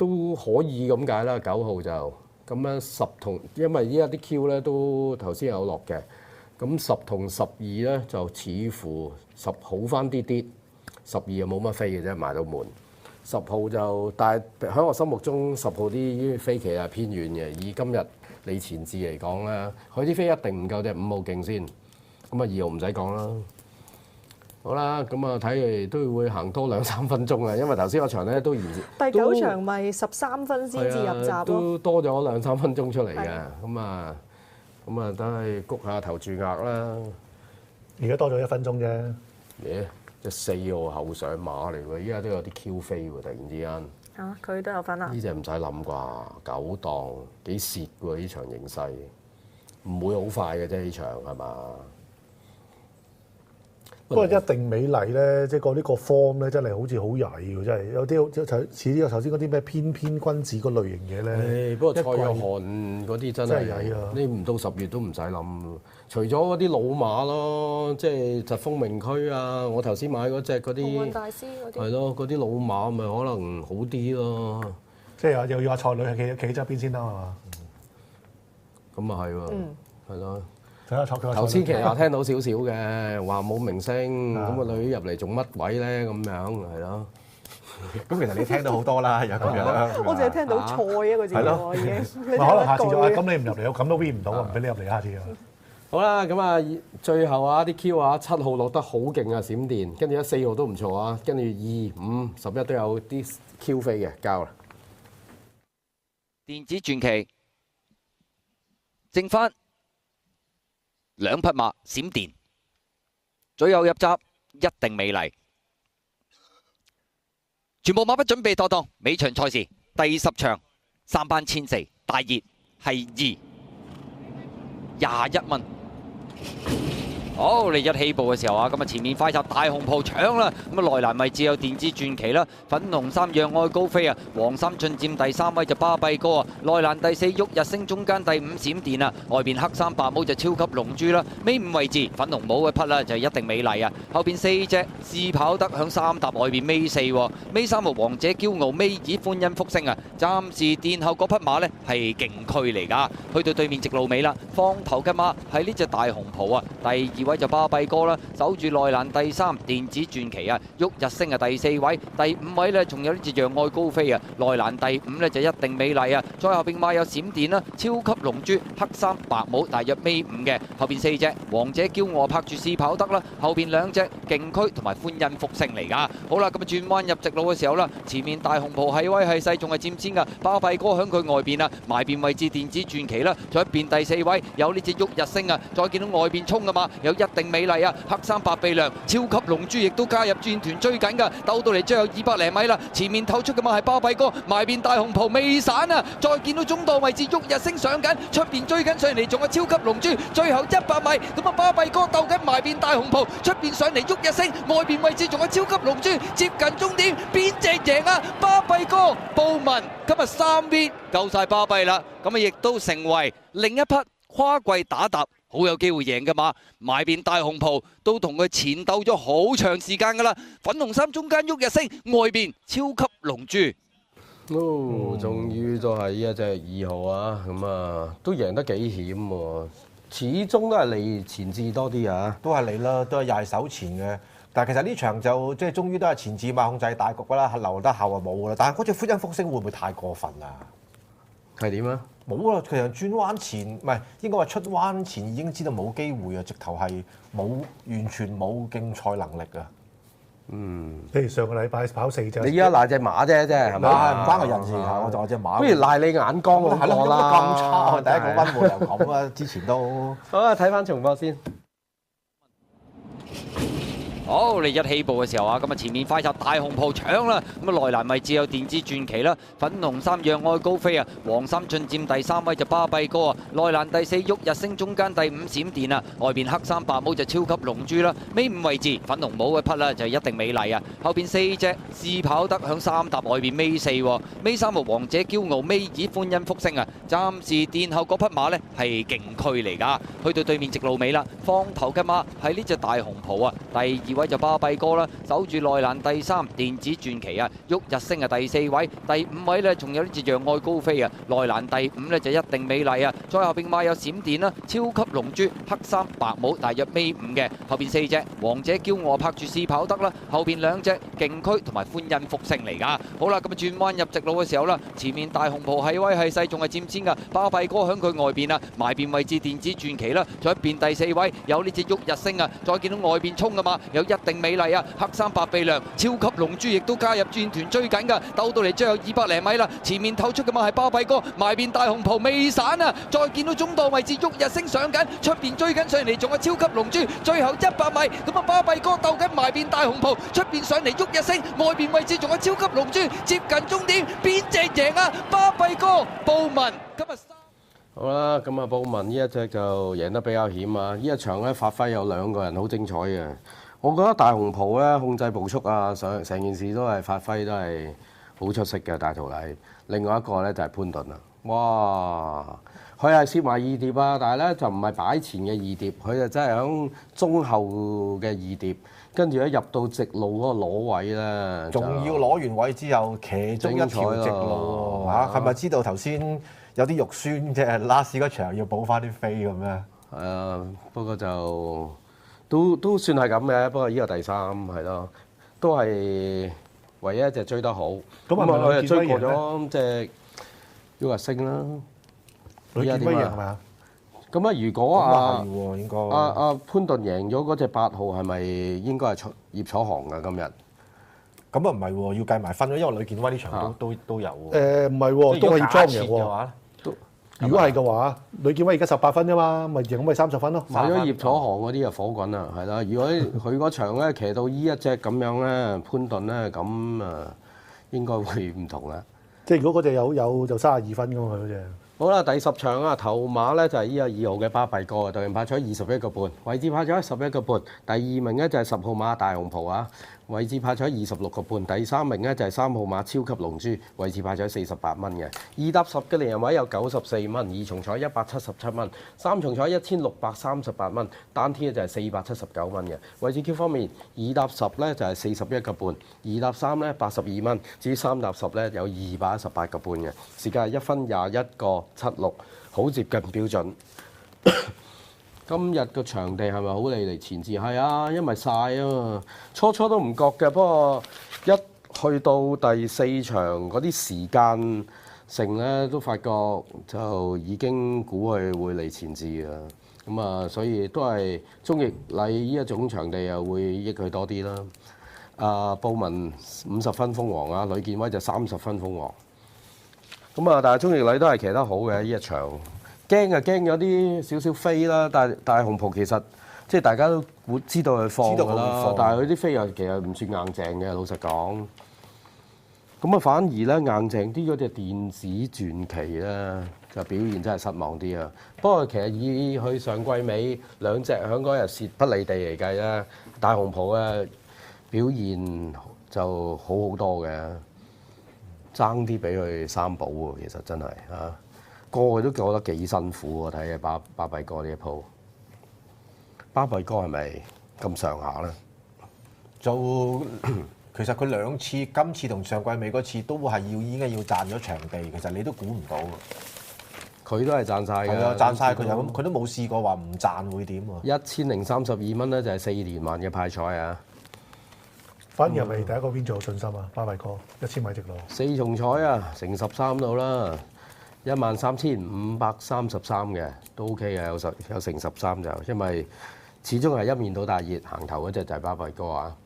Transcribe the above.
都可以咁解啦。9號就咁樣10同，因為依家啲 Q 咧都頭先有落嘅，咁10同12咧就似乎10好翻啲啲，12又冇乜飛嘅啫，埋到門。10號就，但係喺我心目中10號啲飛期係偏遠嘅。以今日李前志嚟講咧，佢啲飛一定唔夠隻5號勁先。咁啊2號唔使講啦。好啦，咁啊睇嚟都會行多2-3分鐘啊，因為頭先嗰場咧都第9場咪13分先至入閘咯，都多咗2-3分鐘出嚟嘅。咁啊都係谷下頭注額啦。而家多咗1分鐘啫。嘢，隻4號後上馬嚟喎，依家都有啲 Q 飛喎，突然之間。嚇，佢都有份啊！呢隻唔使諗啩，9檔幾蝕喎？呢場形勢唔會好快嘅啫，呢場係嘛？不過一定美麗咧，即係呢個 form 咧，真係好似好曳喎！真係有啲似呢個頭先嗰啲咩翩翩君子嗰類型嘢咧。不過蔡約翰嗰啲真係曳啊！你唔到10月都唔使諗，除咗嗰啲老馬咯，即係疾風明區啊！我頭先買嗰隻嗰啲奧運大師嗰啲係咯，嗰啲老馬咪可能好啲咯。即係又要阿蔡女係企側邊先得係嘛？咁啊係喎，係咯。頭先其實我聽到少少嘅，話冇明星，咁個女入嚟做乜位咧？咁樣係咯。咁其實你聽到好多啦，有咁樣。我淨係聽到菜一個字喎，已經。可能下次就咁你唔入嚟，我咁都 win 唔到啊！唔俾你入嚟下次啊！好啦，咁啊，最後啊啲 Q 啊，7號落得好勁啊，閃電，跟住4號都唔錯啊，跟住2、5、11都有啲 Q 飛嘅，交啦。電子傳奇，剩翻2匹馬閃電，最後入閘一定美麗。全部馬匹準備妥當，尾場賽事第10場3班1004，大熱係21蚊。好，你一起步嘅時候啊，咁啊前面快閘大紅袍搶啦，咁啊內欄位置有電子傳奇啦，粉紅衫讓愛高飛啊，黃衫進佔第3位就巴閉哥啊，內欄第4旭日升，中間第5閃電啊，外邊黑衫白帽就超級龍珠啦，尾5位置粉紅帽嘅匹啦就一定美麗啊，後邊4隻試跑得響3搭外邊尾4，尾3號王者驕傲，尾2歡欣福星啊，暫時殿後嗰匹馬呢係勁區嚟㗎，去到對面直路尾啦，放頭嘅馬係呢隻大紅袍啊，第2位就巴閉哥啦，守住內欄第3電子傳奇啊，旭日升啊第4位，第5位呢仲有呢隻讓愛高飛啊，內欄第5呢就一定美麗啊，再後邊馬有閃電啦，超級龍珠黑衫白帽大約尾5嘅，後邊4隻王者驕傲拍住試跑得啦，後邊2隻勁區同埋歡欣福星嚟㗎。好啦，咁啊轉彎入直路嘅時候啦，前面大紅袍係威係勢仲係佔先㗎，巴閉哥響佢外邊啊，埋邊位置電子傳奇啦，再一邊第4位有呢隻旭日升啊，再見到外邊衝㗎嘛，有一定美麗啊，黑衫白鼻梁超級龍珠亦都加入戰團追緊㗎，鬥到嚟最後200零米啦，前面透出嘅馬係巴閉哥，埋邊大紅袍未散啊，再見到中檔位置旭日升上緊，出邊追緊上嚟仲有超級龍珠，最後100米咁啊巴閉哥鬥緊埋邊大紅袍，出邊上嚟旭日升，外邊位置仲有超級龍珠，接近終點邊隻贏啊？巴閉哥布文今日3 V 夠晒巴閉啦，咁啊亦都成為另一匹跨季打搭好有機會贏嘅馬，埋邊大紅袍都同佢纏鬥咗好長時間㗎啦，粉紅衫中間旭日升，外邊超級龍珠。終於都係呢一隻2號啊，咁啊都贏得幾險喎，始終都係你前置多啲啊，都係你啦，都係又係手前嘅。但係其實呢場就即係終於都係前置馬控制大局㗎啦，留得後就冇㗎啦。但係嗰隻歡欣福星會唔會太過分啊？係點啊？冇啦，其實轉彎前唔係應該話出彎前已經知道冇機會啊，直頭係完全冇競賽能力啊。譬如上個禮拜跑4隻，你依家賴隻馬啫，係咪？唔關個人事啊，我就隻馬。不如賴你眼光嗰個啦。咁差，第一個溫和又咁啊，之前都好啊，睇翻重播先。好，你一起步嘅時候啊，咁啊前面快閘大紅袍搶啦，咁啊內欄位置有電子傳奇啦，粉紅衫讓愛高飛啊，黃衫進佔第3位就巴閉哥啊，內欄第4旭日升，中間第5閃電啊，外邊黑衫白帽就超級龍珠啦，尾5位置粉紅帽嘅匹啦就一定美麗啊，後邊4隻試跑得響3搭外邊尾4，尾3號王者驕傲，尾2歡欣福星啊，暫時殿後嗰匹馬呢係勁區嚟㗎，去到對面直路尾啦，放頭嘅馬係呢隻大紅袍啊，第2 2位就巴閉哥啦，守住內欄第3，電子傳奇啊，旭日升啊第4位，第5位呢仲有呢隻讓愛高飛啊，內欄第5呢就一定美麗啊，再後邊買有閃電啦、超級龍珠、黑衫白帽，大約尾5嘅，後邊4隻王者驕傲拍住試跑得啦，後邊2隻勁區同埋歡欣福星嚟㗎。好啦，咁啊轉彎入直路嘅時候啦，前面大紅袍係威係勢，仲係佔先㗎，巴閉哥響佢外邊啊，埋邊位置電子傳奇啦，再一邊第4位有呢隻旭日升啊，再見到外邊衝㗎嘛，有一定美麗啊，黑衫白鼻梁、超級龍珠亦都加入戰團追緊㗎，鬥到嚟最後200零米啦，前面透出㗎嘛係巴閉哥，埋邊大紅袍未散啊，再見到中檔位置旭日升上緊，出邊追緊上嚟仲有超級龍珠，最後100米咁啊巴閉哥鬥緊埋邊大紅袍，出邊上嚟旭日升，外邊位置仲有超級龍珠，接近終點邊隻贏啊？巴閉哥布文今日好啦，咁啊，布文呢一隻就贏得比較險啊！呢一場咧發揮有2個人好精彩嘅，我覺得大紅袍咧控制步速啊，成件事都係發揮都係好出色嘅大徒弟。另外一個咧就係潘頓啦，哇！佢係攝埋2碟啊，但係咧就唔係擺前嘅2碟，佢就真係響中後嘅2碟，跟住咧入到直路嗰個攞位咧，仲要攞完位之後騎中一條直路喎嚇，係咪知道頭先有啲肉酸即係拉屎嗰場要補翻啲飛咁咧？係啊，不過就都算係咁嘅，不過呢個第3係咯，都係唯一一隻追得好。咁啊，佢就追過咗隻旭日升啦。呂建威贏係咪啊？咁啊，如果應該潘頓贏咗嗰隻8號，係咪應該係葉楚航㗎今日？咁啊唔係喎，要計埋分咯，因為呂建威呢場都有喎。唔係喎，都係葉莊贏喎。話如果係嘅話，呂建威而家18分啫嘛，咪贏咪30分咯。買咗葉楚航嗰啲就火滾啦，係啦。如果佢嗰場咧騎到呢一隻咁樣咧，潘頓咧咁啊，應該會唔同啦。即係如果嗰隻有就32分㗎嘛，佢嗰隻。好啦，第10場啊，頭馬咧就係呢個2號嘅巴閉哥啊，隊員派咗21個半，位置派咗11個半。第2名咧就係10號馬大紅袍啊，位置派咗26個半。第3名咧就係3號馬超級龍珠，位置派咗48蚊嘅。2搭10嘅連人位有94蚊，2重彩177蚊，3重彩1638蚊，單天就係479蚊嘅。位置 Q 方面，2搭10咧就係41個半，2搭3咧82蚊，至於3搭10咧有218個半嘅。時間係1分21個76，好接近標準。今日個場地係咪好利嚟前置？係啊，因為曬啊嘛。初都唔覺嘅，不過一去到第4場嗰啲時間性咧，都發覺就已經估佢會嚟前置嘅。咁啊，所以都係中翼禮呢一種場地又會益佢多啲啦。布文50分封王啊，呂建威就30分封王。咁啊，但係中翼禮都係騎得好嘅呢一場。驚咗啲少少飛啦，但係大紅袍其實即係大家都會知道佢放㗎啦，但係佢啲飛又其實唔算硬淨嘅，老實講。咁啊，反而咧硬淨啲嗰隻電子傳奇咧就表現真係失望啲啊。不過其實以佢上季尾2隻響嗰日蝕不離地嚟計咧，大紅袍嘅表現就好好多嘅，爭啲俾佢3寶喎，其實真係啊。個個都覺得幾辛苦喎，睇下巴閉哥呢一鋪。巴閉哥係咪咁上下咧？就其實佢2次，今次同上季尾嗰次都係應該要賺咗場地，其實你都估唔到。佢都係賺晒嘅。係啊，賺晒佢就咁，佢都冇試過話唔賺會點喎。1032蚊咧就係4連環嘅派彩啊！反而係咪第一個邊最有信心啊？巴閉哥1000米直路4重彩啊，乘13到啦。13533嘅都 OK 嘅，有乘13就，因為始終係一面倒大熱，行頭嗰隻就係巴閉哥啊。